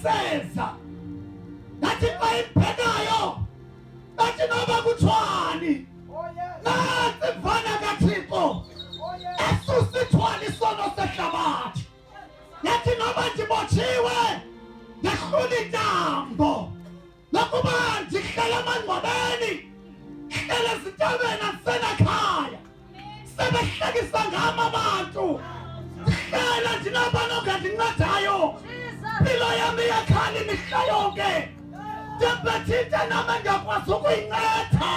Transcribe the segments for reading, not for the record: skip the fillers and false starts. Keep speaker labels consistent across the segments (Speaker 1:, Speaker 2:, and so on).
Speaker 1: yaseza nathi bayibhekayo nathi noba kuthwani nathi mfana kaThixo esusithwala isono sehlabathi nathi noba ndibotshiwe ndahlula intambo nokuba ndihlala emangcwabeni hlala ezintabeni nasenakhaya sebehlekisa ngam abantu hlala ndinabantu ongandincediyo impilo yami iyakhala imihla yonke ndibethitha nami engakwazi ukuyinceda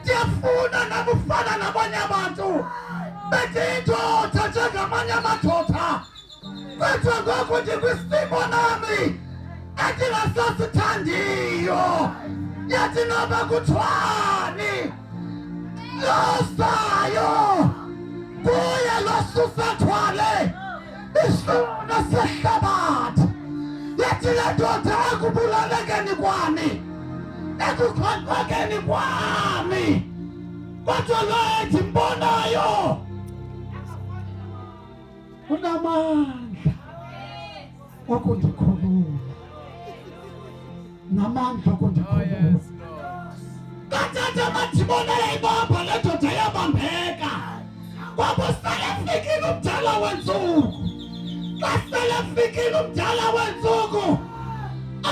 Speaker 1: ndiyafuna nami ufana nabanye abantu bendiyindoda njengamanye amadoda kodwa ngoku ndikwisimo nami endingasasithandiyo yathi noba kuthwani losayo kuye losusathwale isono sehlabathi yathi le ndoda ekubulalekeni kwami ekukhonqekeni kwami kodwa lo endimbonayo unamandla okundikhulula namandla okundikhulula katata mandibonele ibamba le ndoda yabambeka kwabo sele fikile umdala wentsuku kasele fikile umdala wentsuku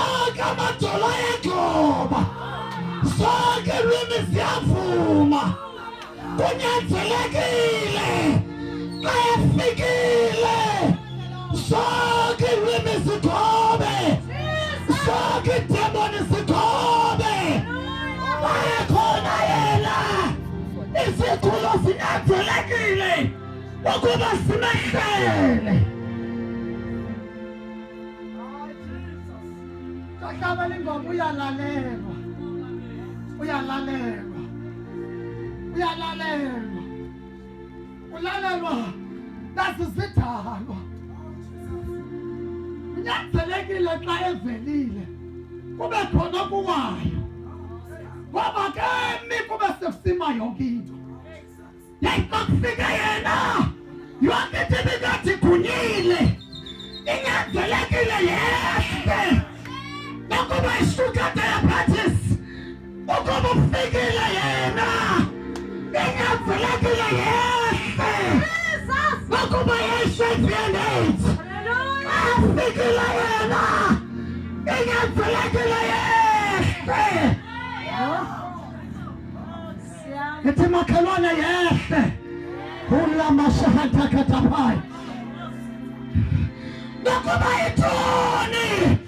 Speaker 1: akamadolo yegloba zonke lwimi ziyavuma kunyanzelekile xa efikile zonke lwimi zigobe zonke idemoni zigobe bayakhona yena izigulo zinyanzelekile ukuba simehlele kahlaba lingoma uyalalelwa uyalalelwa uyalalelwa ulalelwa nasizidalwa kunyanzelekile xa evelile kube khona kuwayo ngoba ke mi kube sefusima yonke into yayixa kufika yena yonke into ebingathi gunyile inyanzelekile yehle nokuba isuka diabetes ukuba ufikile yena inyanzelekile yehle nokuba ye-HIV and AIDS afikile yena inyanzelekile yehle ithi makhelwane yehle ulamashahatakatapai nokuba yintoni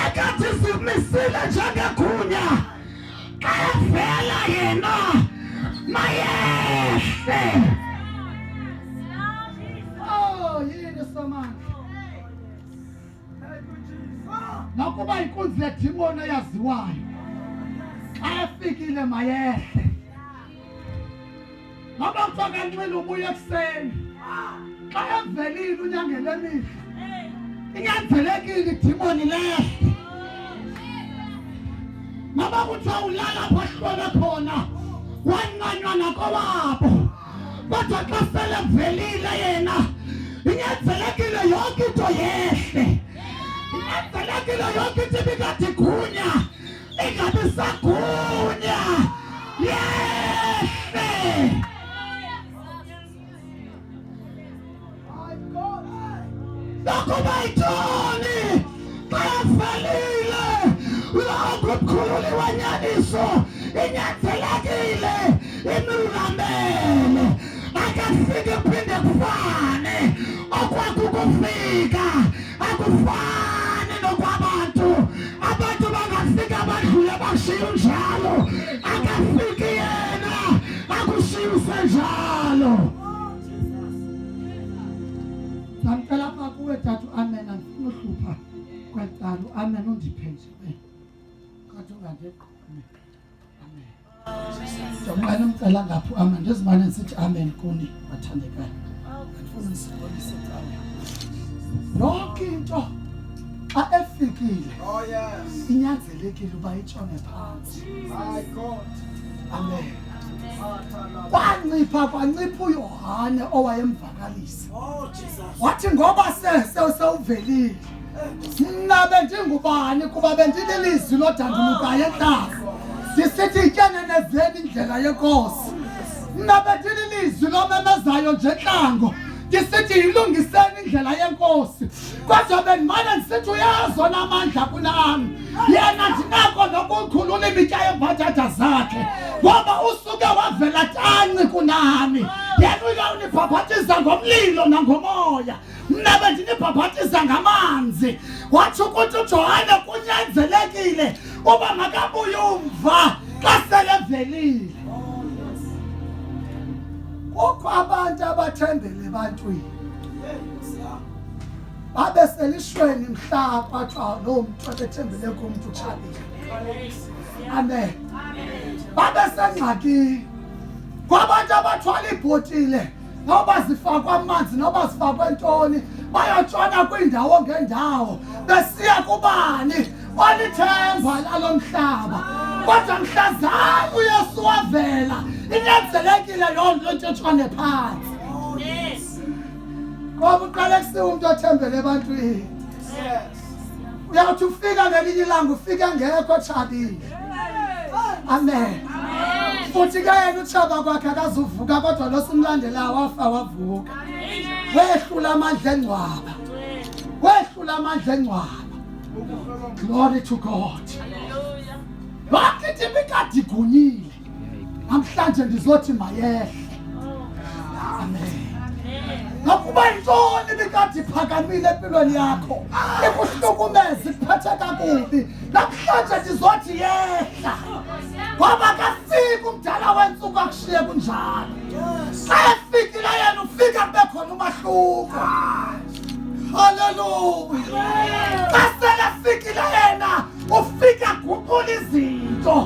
Speaker 1: ekathi simisile njengegunya ayavela yena mayehle yini samandla nokuba inkunzi yedimoni eyaziwayo xa efikile mayehle noba kuthiwa kanxile ubuya ekuseni xa evelile unyangele emihla inyanzelekile idimoni lehle noba kuthiwa ulala apho hlole khona wanqanywa nakowabo kodwa xa sele evelile yena inyanzelekile yonke into yehle inyanzelekile yonke into ibikade igunya ingabi sagunya yehle nokuba yintoni xa evelile lonke umkhululi wenyaniso inyanzelekile imlulamele akafike phinde kufane okwakukufika akufani nokwabantu abantu bangafika badlule bashiye unjalo akafiki yena akushiye usenjalo samcela apha kuwe tata amen andifuna uhlupha kwecala amen undiphenje kathi ungandiqhumi amen Jonqana umcela ngaphi amen ndizimane nsithi amen kuni bathandekayo andifuna nisibonise cawe yonke into xa efikile inyanzelekile uba itshone phansi my God amen kwancipha uYohane owayemvakalisa wathi ngoba sewuvelile Mna bendingubani kuba bendililizwi lodandulukayo entlanga ndisithi ityane nezeni indlela yenkosi. Mna bendililizwi lomemezayo nje entlango ndisithi yilungiseni indlela yenkosi. Kodwa bendimane ndisithi uyazona amandla kunami, yena ndinako nokukhulula imitya yeembadada zakhe ngoba usuke wavela tanci kunami. Yena uyawunibhabhathiza ngomlilo nangomoya, mna bendinibhabhathiza ngamanzi. Watsho ukuthi uJohane kunyanzelekile uba makabuye umva xa selevelile. Kukho abantu abathembele ebantwini babe selishweni mhla kwathiwa loo mntu ebethembele kumntu utshabile. Amen. Babe sengxakini kwabantu abathwala ibhotile noba zifakwa amanzi noba zifakwe ntoni, bayatshona kwiindawo ngeendawo besiya kubani olithemba lalo mhlaba. Kodwa mhlazana uYesu wavela inyanzelekile loo nto ntotshwane phansi. Ngoba uqale kusiwa umntu othembele ebantwini. Uyawuthi ufika ngelinye ilanga ufike ngekho tshabile. Amen. Futhi ke yena utshaba kwakhe akazuvuka kodwa lo simlandelayo wafa wavuka. Wehlula amandla engcwaba. Wehlula amandla engcwaba. Glory to God. Bakithi mikade igunyile namhlanje ndizothi mayehle. Amen. Nokuba intoni mikade iphakamile empilweni yakho ikuhlukumeza ikuphethe kakubi, namhlanje ndizothi yehla ngoba kafika umdala wentsuku akushiye kunjalo. Xa efikile yena ufika kube khona umahluko. Hallelujah. Xa selefikile yena ufika guqula izinto.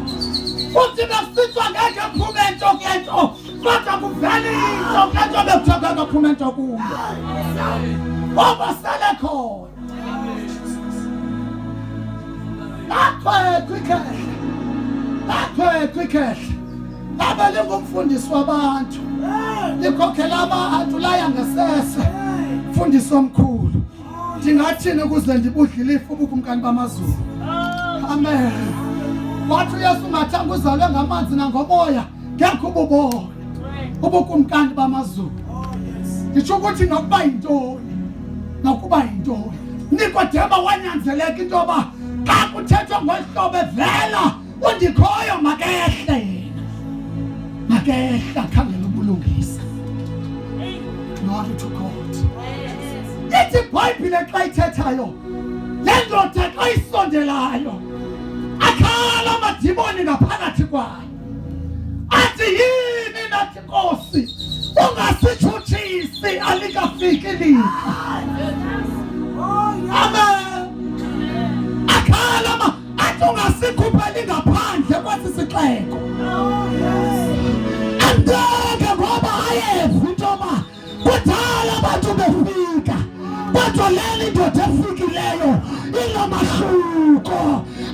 Speaker 1: Uthi besitswa ngeke kuphume nto ngento kodwa kuvela into ngento bekuthiwa ngekuphume nto kuyo. Ngoba sele khona. Lapho kwikhehle labe lingumfundisi wabantu likhokhela abantu laya ngesese. Mfundisi omkhulu ndingathini ukuze ndibudlilife ubukumkani bamazulu. Amen. Wathi uYesu ungathanga uzalwe ngamanzi nangomoya ngekho ububona ubukumkani bamazulu. Nditsho ukuthi nokuba yintoni Nikodema wanyanzeleka into yoba xa kuthethwa ngohlobo evela undikhoyo makehle akhangela ubulungisa. Glory to God. Ithi iBhayibhile xa ithethayo le ndoda xa isondelayo akhala amadimoni ngaphakathi kwayo athi yini nathi Nkosi ungasitshutshisi alikafiki lifa. Amen. Akhala athi ungasikhupheli ngaphandle kwesi sixeko. Andeke ngoba ayeva into yoba kudala abantu befika kodwa leli ndoda efikileyo inomahluko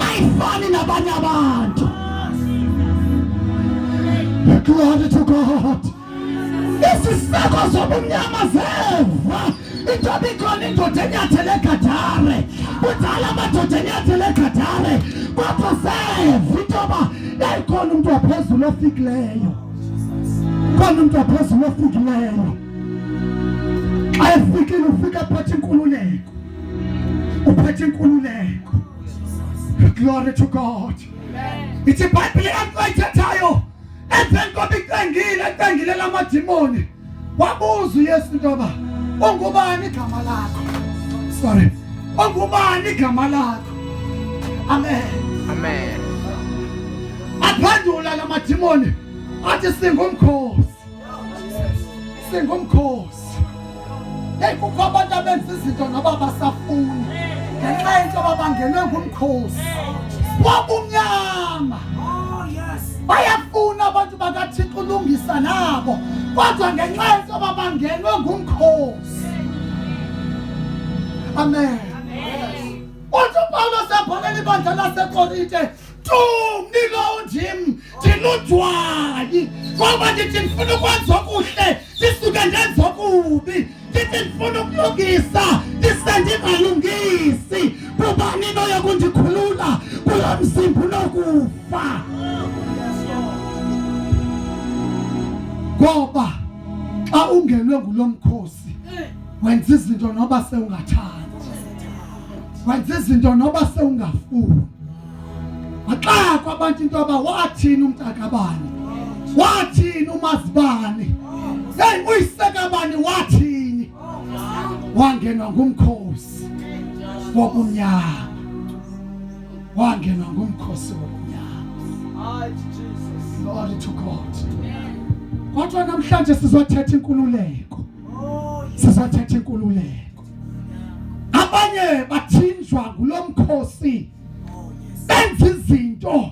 Speaker 1: ayifani nabanye abantu. Glory to God. Isiseko zobumnyama zeva into bikhona indoda enyathele egadare kudala amadoda enyathele egadare kodwa seva into yoba yayikhona umntu waphezulu ofikileyo. Khona umntu waphezulu ofikileyo. Xa efikile ufika ephethe inkululeko. Glory to God. Ithi iBhayibhile yakho emveni koba icengile lamadimoni wabuza uYesu into yoba ungubani igama lakho. Ungubani igama lakho. Amen. Aphendula lamadimoni athi singumkhosi. Kukho abantu abenza izinto noba basafuni ngenxa yento yoba bangenwe ngumkhosi wabumnyama. Bayafuna abantu bakaThixo ulungisa nabo kodwa ngenxa yento yoba bangenwe ngumkhosi. Amen. Uthi uPawulos ebhalela ibandla laseKorinte nilo ndim ndiludwayi ngoba ndithi ndifuna ukwenza okuhle ndisuke ndenza okubi, ndithi ndifuna ukulungisa ndise ndingalungisi. ungenwe ngulomkhosi wenza izinto noba sewungathandi, wenza izinto noba sewungafuni. Maxa kwabantu into wathini umntakabani, wathini umazibani, hey uyisekabani wathini, wangenwa ngumkhosi wobumnyama, wangenwa ngumkhosi wobumnyama. Glory to God. Kodwa namhlanje sizothetha inkululeko, sizothetha inkululeko. Abanye bathinjwa ngulomkhosi benza izinto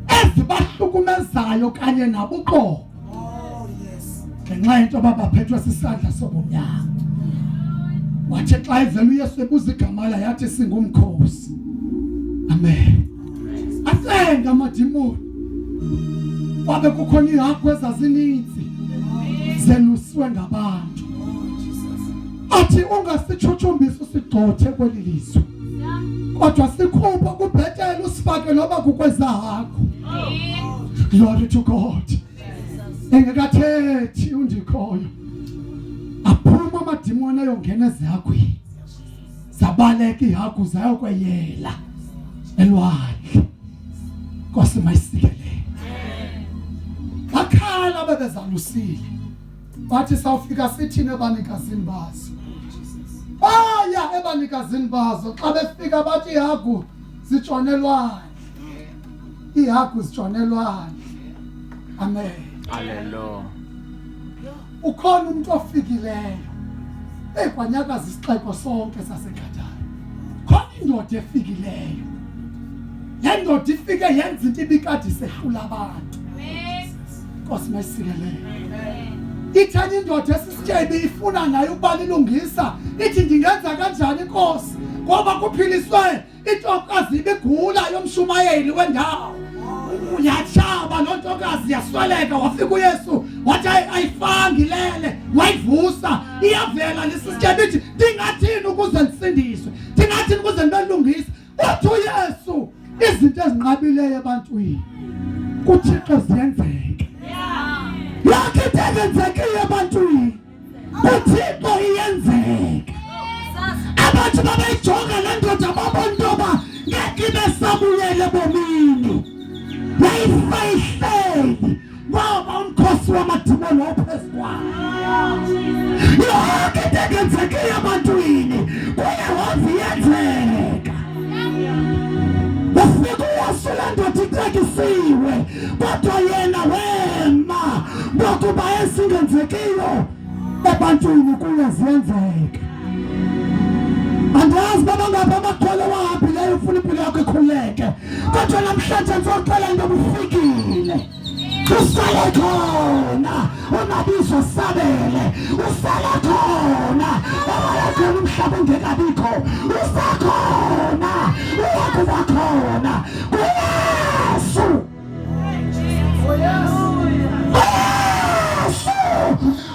Speaker 1: ezibahlukumezayo kanye nabuqobo ngenxa yento baphethwe sisandla sobumnyama. Wathi xa ivela uYesu ebuza igama la yathi singumkhosi. Amen. Athenga amadimoni wabe kukhona ihagu ezazininzi zelusiwe ngabantu. Athi ungasitshuthumbisa usigxothe kweli lizwe, kodwa sikhupha kubhetele usifake noba kukwezahagu. Glory to God. Engekathethi undikhoyo aphuma amadimoni ayongena ezihagwini, zabaleka ihagu zayokweyela elwandle. Nkosi mayisikele. Bakhala bebezalusile, bathi sawufika sithini ebanikazini bazo. Baya ebanikazini bazo, xa befika bathi ihagu zitshonelwane, ihagu zitshonelwane. Amen.
Speaker 2: Hallelujah.
Speaker 1: Ukhona umuntu ofikileyo ekwanyakaza isixeko sonke saseGatari. Khona indoda efikileyo, le ndoda ifike yenza into ibikade isehlula abantu. Nkosi mayisikele. Ithani indoda esisityebi ifuna nayo ukuba lilungisa, ithi ndingenza kanjani Nkosi ngoba kuphiliswe intokazi ibigula yomshumayeli wendawo. Uyatshaba loo ntokazi yasweleka, wafika uYesu wathi ayifangi lele, wayivusa iyavela lisisityebi ithi ndingathini ukuze ndisindiswe, ndingathini ukuze ndibelungisa. Uthi uYesu izinto ezinqabileyo ebantwini kuThixo ziyenzeka. Yakhe intenzekile ebantwini kuThixo iyenzeka. Abantu babeyijonga le ndoda babona intoba ngeke besabuyele bomini, yayifayihleli ngoba umkhosi wamadimoni wawuphezu kwayo. Yakhe intenzekile ebantwini kuYehova iyenzeka. Ufika uYesu le ndoda itekisiwe, kodwa yena wema ngokuba esingenzekiyo ebantwini kuye ziyenzeka. Andazi baba ngapha amakholwa wahambileyo ufuna impilo yakho ikhululeke, kodwa namhlanje ngizocela into ufikile. Usale khona, ungabizo sabele, usale khona, awayekho umhlaba ungekabikho, usakhona, uyakuba khona kuYesu.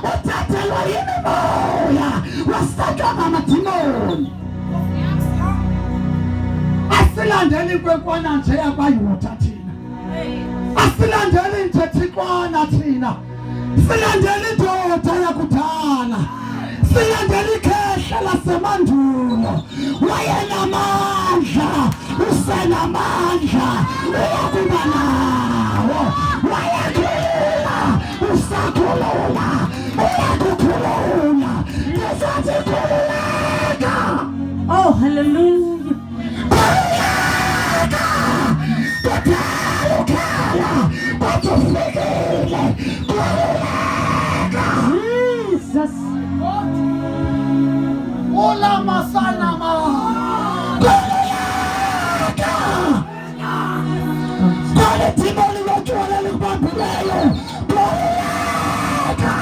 Speaker 1: Uthathelwa yimimoya, wasatshwa ngamadimoni. Asilandeli inkwenkwana nje yakwaYuda thina, asilandeli nje Thixwana thina, silandeli indoda yakudala, silandeli ikhehla lasemandulo. Wayenamandla, usenamandla, uyakuba nawo. Wayekhulula, usakhulula, uyakukhulula. Ngizathi khululeka.
Speaker 3: Oh, hallelujah.
Speaker 1: Khululeka. Kuthalukhala, kutufikile. Khululeka.
Speaker 3: Jesus.
Speaker 1: Ola masanama. Khululeka. Kole timoli lokuwala likubambileyo. Khululeka.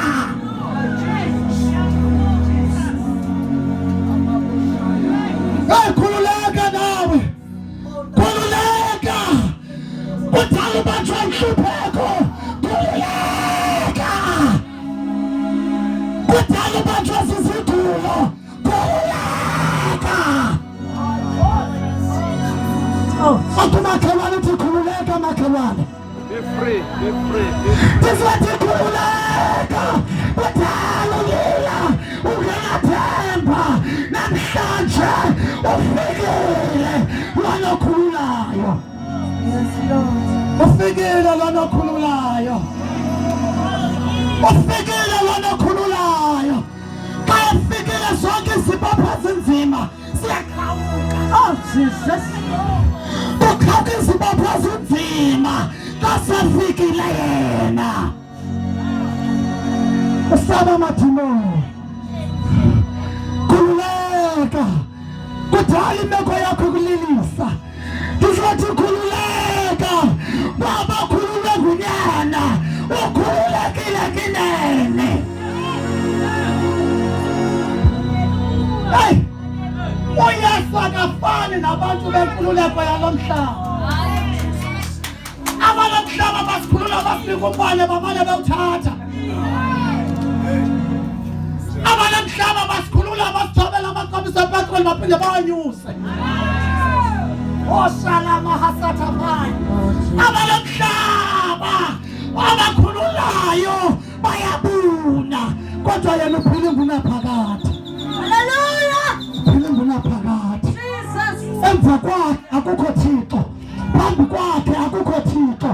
Speaker 1: Hey, khululeka nawe. Khululeka. Kuthala abantu enhlupheko. Khululeka. Kuthala abantu ezizigulo. Khululeka.
Speaker 3: Oh,
Speaker 1: Akumakhelwane uthi khululeka makhelwane.
Speaker 2: Be free, be free, be free.
Speaker 1: Sizathi khululeka. Kuthala ufikile lona okhululayo.
Speaker 3: Yes, Lord.
Speaker 1: Ufikile lona okhululayo. Ufikile lona okhululayo. Xa efikile zonke izibopho ezinzima siyaqhawuka.
Speaker 3: Oh, Jesus.
Speaker 1: Uqhawuka izibopho ezinzima xa sefikile yena. Usaba madimoni. Khululeka. Kudala imeko yakho kulilisa. Ndizothi khululeka. Baba khululeka ngunyana. Ukhululekile kinene. Hey! uYesu akafani nabantu benkululeko yalo mhlaba. Abantu mhlaba basikhulula basinika umbane bamane bewuthatha. Abantu mhlaba basikhulula basithobela amaqabisa epetroli baphinde bawanyuse. Oshalama hasathamai. Abantu mhlaba abakhululayo bayabuna kodwa yena uphile ngunaphakade.
Speaker 3: Hallelujah.
Speaker 1: Uphile ngunaphakade.
Speaker 3: Jesus.
Speaker 1: Emva kwakhe akukho Thixo, phambi kwakhe akukho Thixo.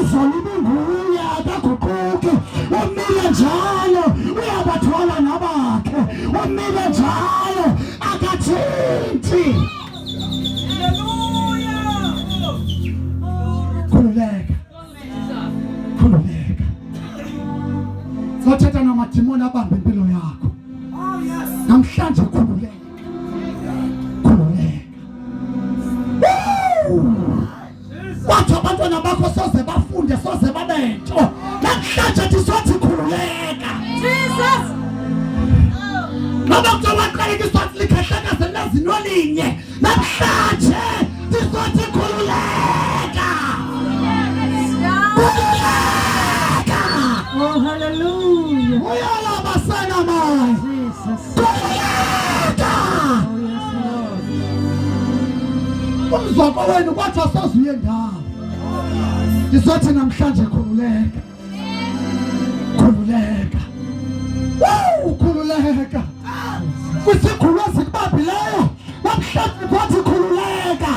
Speaker 1: Izolo ibinguye akaguquki. Umile njalo uyabathwala nabakhe. Umile njalo akathinthi. Khululeka. Khululeka. Zothetha namadimoni abambe impilo yakho. Namhlanje khululeka. Khululeka. Wathi abantwana bakho soze bafunde soze babento. Namhlanje ndizothi khululeka.
Speaker 3: Jesus.
Speaker 1: Ngoba kuthiwa qaleka iswathi likhehlakaze lezinyo linye. Namhlanje ndizothi khululeka. Khululeka.
Speaker 3: Oh, hallelujah.
Speaker 1: Uyalaba sana manje.
Speaker 3: Jesus.
Speaker 1: Khululeka.
Speaker 3: Oh, yes, Lord.
Speaker 1: Umzwako wenu kwathi asoze uye ndawo. Ndizothi namhlanje khululeka. Khululeka. Khululeka. Kwisigulwa ezikubambileyo namhlanje ndizothi khululeka.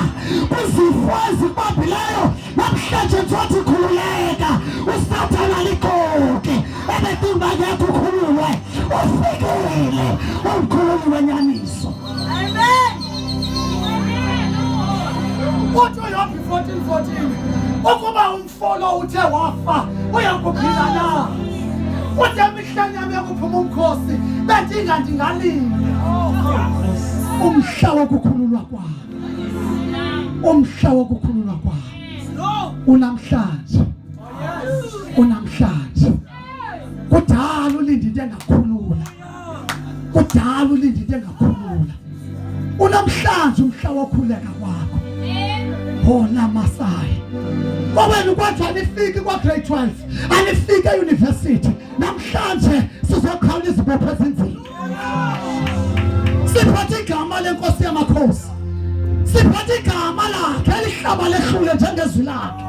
Speaker 1: Kwizifo ezikubambileyo namhlanje ndizothi khululeka. Usathana likoke ebecinga ngekho ukhululwe. Ufikile umkhululi wenyaniso.
Speaker 3: Amen.
Speaker 1: Uthi uYobhi 14:14 ukuba umfolo uthe wafa uyakuphila na? Uthi emihleni yami yokuphuma umkhosi bendingalinde. Umhla wokukhululwa kwabo. Umhla wokukhululwa kwabo. Unamhlanje. Unamhlanje. Kudala ulindile ngakhulula. Kudala ulindile ngakhulula. Unamhlanje umhla wokhuleka kwakho. Hola Masai. Wawena kwathi anifiki kwa grade 12, anifike university. Namhlanje sizokhawula izibopho ezinzima. Siphathe igama lenkosi yamakhosi. Siphathe igama lakhe elihlaba lehlule njengezwi lakhe.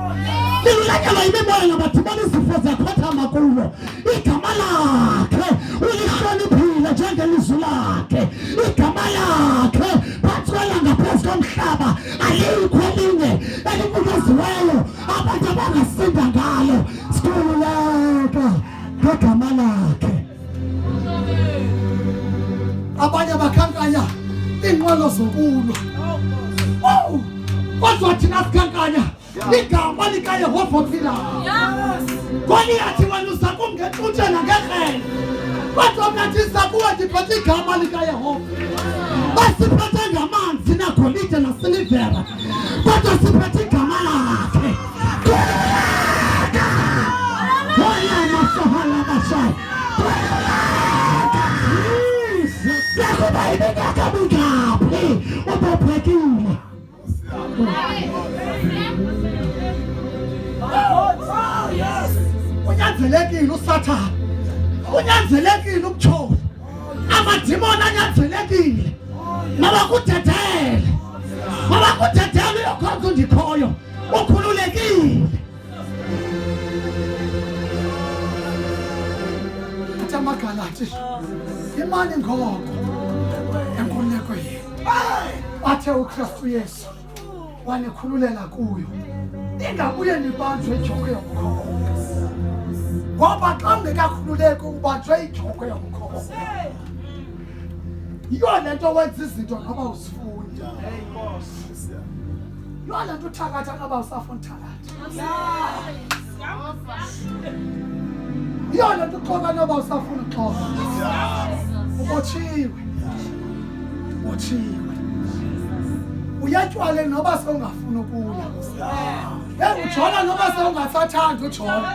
Speaker 1: Lilulanyelwa yimimoya namadimoni izifo zakhothama kulo. Igama lakhe ulihloniphile njengelizwi lakhe. Igama lakhe bathwala ngaphezu komhlaba alikho elinye elibukeziweyo abantu abangasinda ngalo. Sikhululeka ngegama lakhe. Abanye bakhankanya inqwelo zokulwa. Kodwa thina sikhankanya igama likaYehova ophilayo. Goliathi wena uzakumngethutshe nangekrele. Kodwa mna ndiza kuwe ndiphethe igama likaYehova. Basiphethe ngamanzi nagolide nasilivera. Kodwa siphethe igama lakhe. Khululeka. Hola masahala masai. Khululeka. Yakuba iminyaka mingaphi ubophekile. Unyanzelekile uSathane. Unyanzelekile umtsholi. Amadimoni anyanzelekile. Mabakudedele. Mabakudedele uyokhonza undikhoyo. Ukhululekile. Athi amaGalathi imani ngoko enkululeko yenu. athe uKristu Yesu wanikhululela kuyo ningabuye nibanjwe ijoko yomkhonto ngoba xa ungekakhululeki ubanjwe ijoko yomkhonto yona nto wenza izinto noba usifunda yona nto uthakatha noba usafuna uthakatha yona nto uxoka noba usafuna uxoka ubotshiwe uyatywale noba sewungafuna ukuya ujona noba sewungasathandi ujona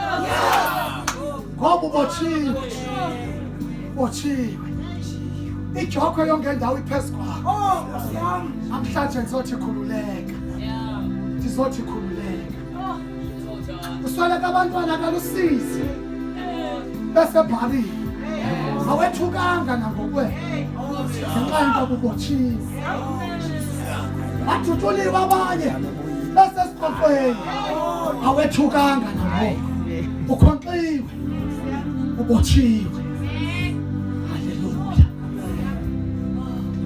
Speaker 1: ngoba ubotshiwe ijoko yonke ndawo iphezu kwakho namhlanje ndizothi khululeka usweleka abantwana kalusizi besebhalile awethukanga nangokwena ngenxa yento ubotshiwe bathutuliwe abanye besesiqoqweni awethukanga nangoku ukhonxiwe ubotshiwe. Haleluya.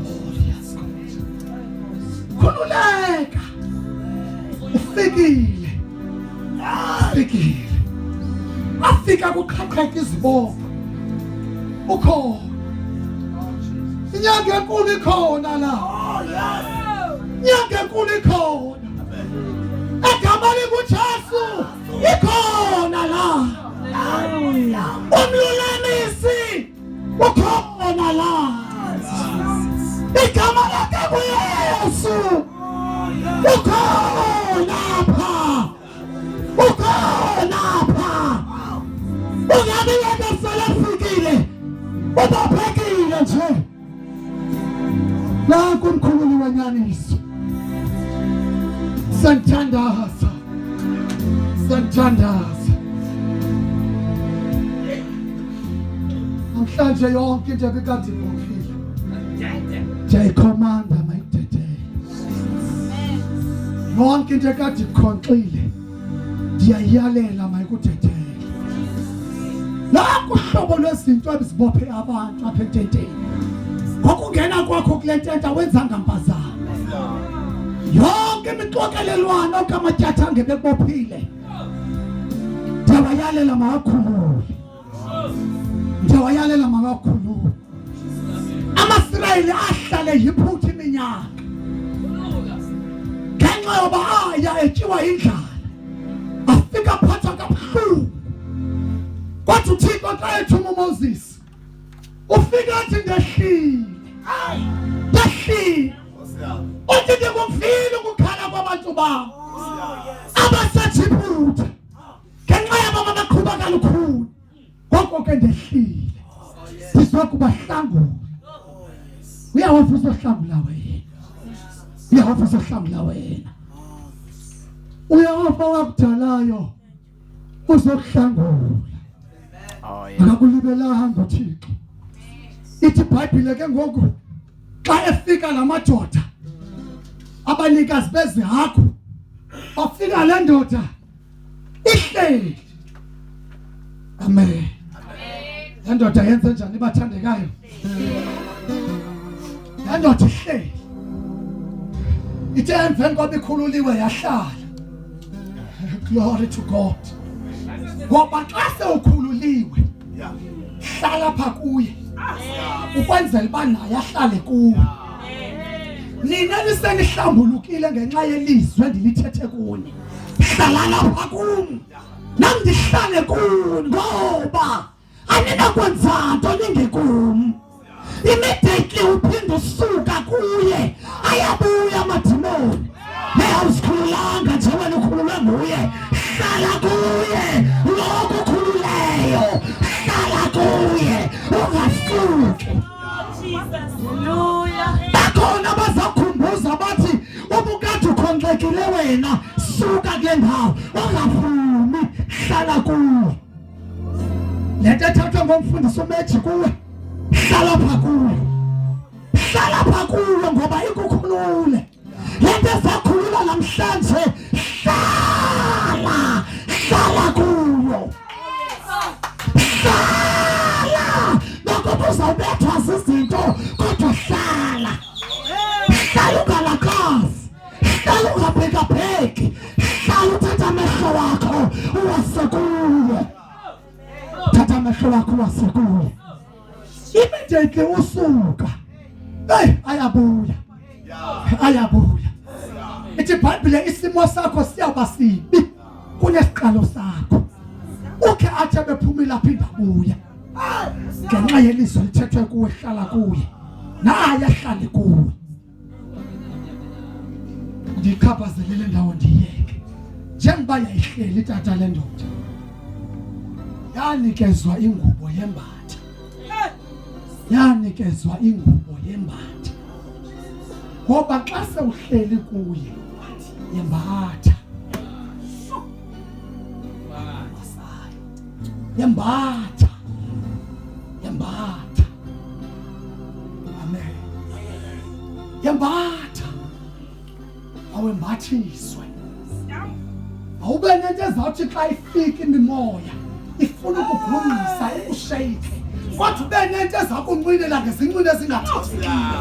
Speaker 1: Glorious God. Khululeka ufikile afika kuqhaqheka izibopho ukhona inyanga enkulu ikhona la inyanga enkulu ikhona egama likaJesu ikhona la umlulamisi ukhona la igama lakhe kuYesu ukhona pha ungabe yena selefikile ubaphekile nje la kumkhululi wenyaniso santhandaza namhlanje yonke into ebikade ibophile ndiyayikhomanda mayidedele yonke into ekade ikhonxile ndiyayiyalela mayikudedele la kuhlobo lwezinto ezibophe abantu apha ententeni ngokungena kwakho kule ntenta wenzanga mpazamo yonke imixokelelwano kamatyathanga bebophile ndiyawayalela makakhulu amasirayeli ahlale yiphutha iminyaka ngenxa yoba aya etyiwa yindlala afika phatha kabuhlungu kwathi uThixo xa ethuma uMoses ufika athi ndehlile uthi ndikuvile ukukhala kwabantu bam abaseThibhuta ngenxa yabo abaqhuba kalukhuni ngoko ke ndehlile ndizokubahlangula uyawafisa uhlangula wena uyawafa wakudalayo uzokuhlangula akakulibelanga uThixo ithi iBhayibhile ke ngoku xa efika lamadoda abanikazi bezihagu bafika le ndoda ihleli amen le ndoda yenze njani bathandekayo le ndoda ihleli ithe emveni kwaba ikhululiwe yahlala glory to God ngoba xa sewukhululiwe hlala pha kuye ukwenzela uba naye ahlale kuwe nina nisenihlambulukile ngenxa yelizwi endilithethe kuni hlala lapha kum nam ndihlale kuni ngoba aninakwenza nto ningekum imidekli uphinde usuka kuye ayabuya amadimoni ayawusikhululanga nje wena ukhululwe nguye hlala kuye lokhu ukhululeyo hlala kuye ungasuki bakhona bazakhumbuza bathi ubukade ukhonxekile wena suka kule ndawo ungaphumi hlala kuwe le nto ethathwa ngomfundisi umeji kuwe hlala pha kuwe ngoba ikukhulule le nto ezakhulula namhlanje hlala kuyo nokuba uzawubethwa zizinto kodwa hlala ungala amehlo wakho wasekuye immediately usuka ayabuya ithi iBhayibhile isimo sakho siyaba sibi kunesiqalo sakho ukhe athi bephumile aphinda abuya ngenxa yelizwi lithethwe kuwe hlala kuye naye ahlale kuwe ndikhabazelele ndawo ndiyeke njengoba yayihleli tata le ndoda yanikezwa ingubo yembatha ngoba xa sewuhleli kuye yembatha amen yembatha awembathiswe awube nento ezawuthi xa ifika imimoya ifuna ukugumisa ukushayike kodwa ube nento ezakunqinela ngezinqine ezingathathekiyo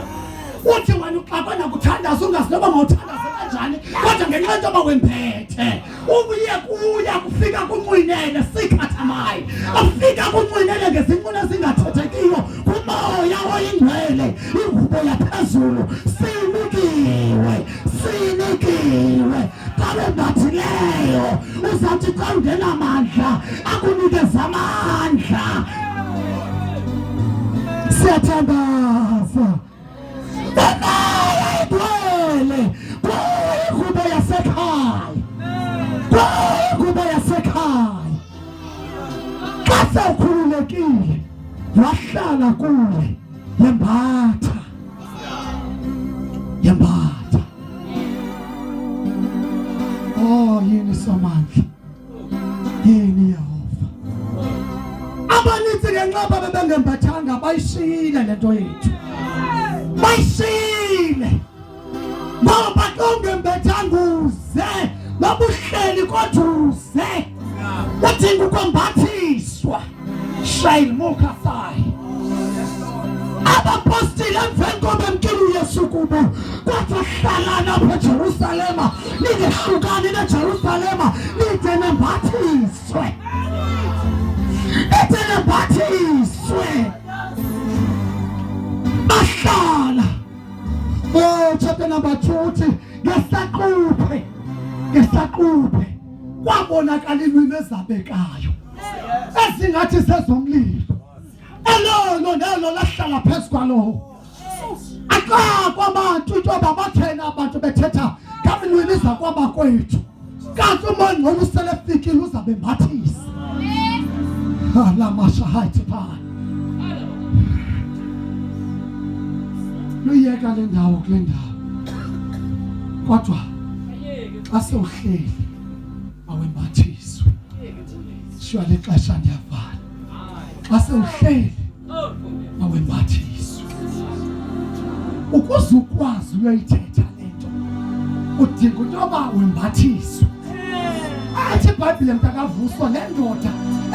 Speaker 1: uthi wena uxakwe nakuthandaza ungazi noba mawuthandaze kanjani kodwa ngenxa yoba wemphethe ubuye kuya kufika kunqinele sikhathamayo afika kunqinele ngezinqine ezingathethekiyo kumoya oyingcwele ingubo yaphezulu sinikiwe kabe mbathileyo uzawuthi xa ungena amandla akunikeza amandla siyathandaza umoya ingcwele kuyingubo yasekhaya xa sewukhululekile wahlala kuwe yembatha yini somandla yini Yehova abaninzi ngenqaba bebengembathanga bayishile lento yethu ngoba ungembethanga uze babuhleli kodwa uze udinga ukwembathiswa shayil mokasai abapostile emveni koba emkile uYesu kubo kodwa hlalana apha eJerusalema ningehlukani neJerusalema nide nembathiswe bahlala chapter number 2 ngesaquphe kwabonakala ilwimi ezabekayo ezingathi sezomlilo nelo lahlala phezu kwalowo aka kwabantu intoba bathena abantu bethetha ngamilwimi zakwabakwethu kanti umoya ngcono uselefikile uzabe mbathisa la mashahathi phana luyeka le ndawo kule ndawo kodwa xa sewuhleli awembathiswe shiwa lexesha ndiyavala xa sewuhleli awembathiswe ukuze ukwazi uyoyithetha lento udinga intoba wembathiswe athi iBhayibhile mntakavuso le ndoda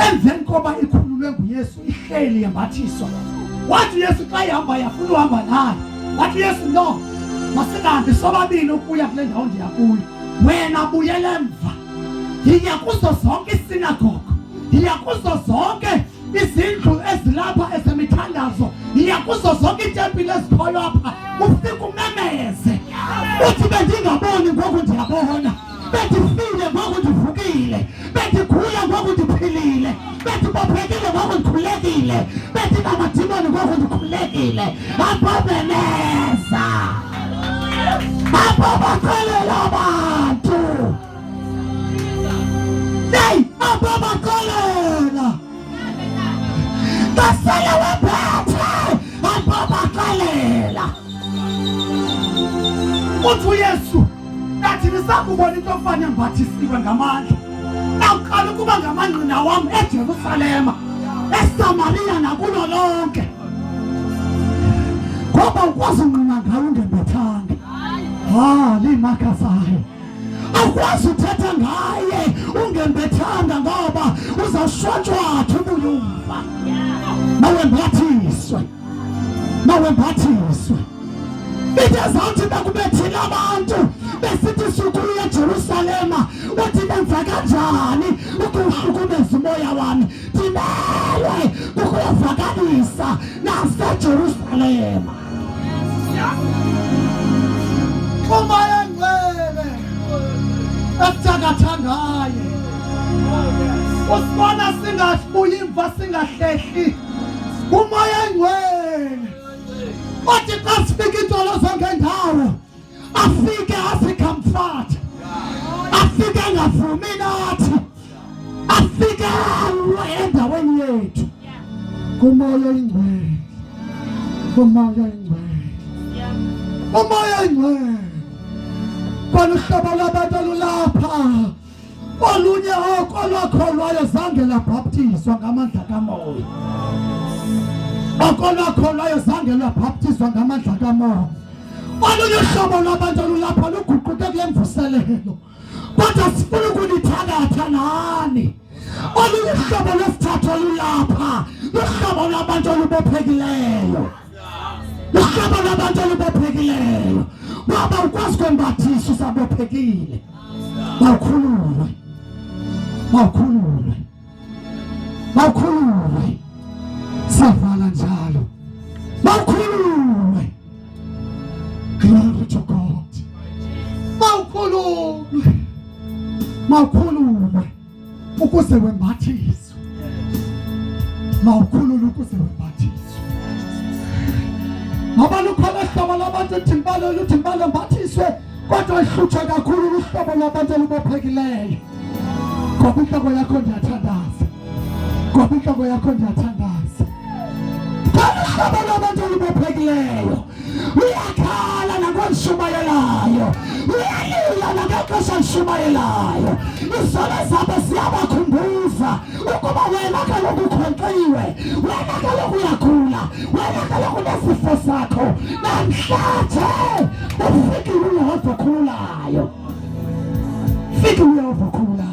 Speaker 1: emveni koba ikhululwe nguYesu ihleli yembathiswa wathi Yesu xa ihamba yafuna uhamba naye wathi Yesu no masihambe sobabili ukuya kule ndawo ndiyakuyo wena buyela emva yiya kuzo zonke isinagoge yiya kuzo zonke izindlu ezilapha ezemithandazo yiya kuzo zonke iitempile ezikhoyo apha ufike umemeze uthi bendingaboni ngoku ndiyabona bendifile ngoku ndivukile bendigula ngoku ndiphilile bendibophekile ngoku ndikhulekile bendinamadimoni ngoku ndikhulekile abomemeza abobaxelela abantu abobaxelela basele wephethe abobaxelela uthi uYesu nathi nisakubona into ofane mbathisiwe ngamandla awuqala ukuba ngamangqina wam eJerusalema eSamariya nakulo lonke ngoba ukwazi ungqina ngayo ungembethanga limakhasayo awukwazi uthetha ngaye ungembethanga ngoba uzawushwatshwatha ubuyumva mawembathiswe into zawuthi bekubethile abantu besithi sukuya eJerusalema uthi benza kanjani ukuhlukumeza umoya wami simelwe ukuyovakalisa naseJerusalem. Umoya Oyingcwele esijakatha ngaye usibona singabuyi imva singahlehli. Umoya Oyingcwele othi xa sifika intolo zonke ndawo afike azicomfort, afike angavumi nathi, afike endaweni yethu. Umoya Oyingcwele, umoya Oyingcwele, umoya Oyingcwele. Kwaluhlobo lwabantu olulapha olunye olwakholwayo zange labhaptizwa ngamandla kamoya, olwakholwayo zange lwabhaptizwa ngamandla kamoya. Olunye uhlobo lwabantu olulapha luguquke kule mvuselelo, kodwa sifuna ukunithagatha nani. Olunye uhlobo lwesithathu olulapha luhlobo lwabantu olubophekileyo, luhlobo lwabantu olubophekileyo. Baba ukwazi kwembathisa usabophekile. Mawukhululwe, mawukhululwe, mawukhululwe. Siyavala njalo. Mawukhululwe. Glory to God. Mawukhululwe, mawukhululwe ukuze wembathiswe. Mawukhululwe ukuze wembathiswe. Ngoba lukhona uhlobo lwabantu luthi mbalo mbathiswe, kodwa ihlutha kakhulu uhlobo lwabantu olubophekileyo. Ngoba inhloko yakho ndiyathandaza, ngoba inhloko yakho ndiyathandaza. Uhlobo lwabantu olubophekileyo uyakhala nakonsumayelayo, uyalila nangexesha lisumayelayo. Izono zabo ziyabakhumbuza ukuba wena kaloku ukhonkxiwe, wena kaloku uyagula, wena kaloku unesifo sakho. Namhlanje ufikile uYehova okhululayo, fikile uYehova okhululayo.